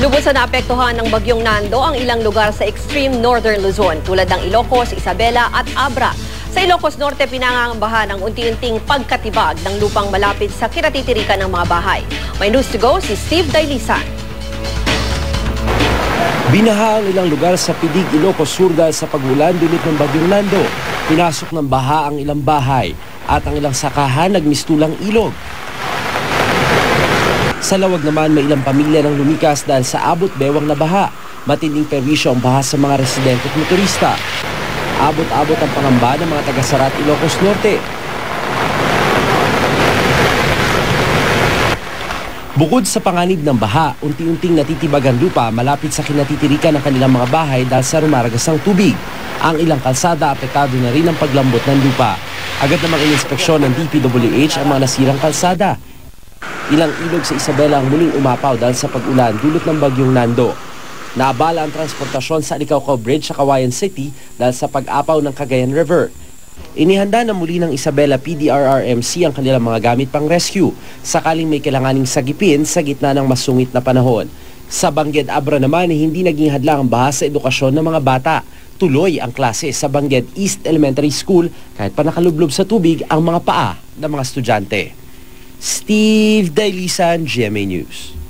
Lubos na naapektuhan ng bagyong Nando ang ilang lugar sa extreme northern Luzon tulad ng Ilocos, Isabela at Abra. Sa Ilocos Norte, pinangangambahan ang unti-unting pagkatibag ng lupang malapit sa kinatitirikan ng mga bahay. May news to go si Steve Dailisan. Binaha ang ilang lugar sa Pidig, Ilocos Sur dahil sa pagulan dulot ng bagyong Nando. Pinasok ng baha ang ilang bahay at ang ilang sakahan nagmistulang ilog. Sa Lawag naman, may ilang pamilya nang lumikas dahil sa abot bewang na baha. Matinding perwisyo ang baha sa mga residente at motorista. Abot-abot ang pangamba ng mga taga-Sarat, Ilocos Norte. Bukod sa panganib ng baha, unti-unting natitibag ang lupa malapit sa kinatitirikan ng kanilang mga bahay dahil sa rumaragasang tubig. Ang ilang kalsada, apektado na rin ang paglambot ng lupa. Agad namang ininspeksyon ng DPWH ang mga nasirang kalsada. Ilang ilog sa Isabela ang muling umapaw dahil sa pag-ulan dulot ng bagyong Nando. Naabala ang transportasyon sa Alicaucao Bridge sa Cauayan City dahil sa pag-apaw ng Cagayan River. Inihanda na muli ng Isabela PDRRMC ang kanilang mga gamit pang rescue sakaling may kailanganing sagipin sa gitna ng masungit na panahon. Sa Bangged Abra naman, hindi naging hadlang ang baha sa edukasyon ng mga bata. Tuloy ang klase sa Bangged East Elementary School kahit pa nakalublob sa tubig ang mga paa ng mga estudyante. Steve Dailisan, GMA News.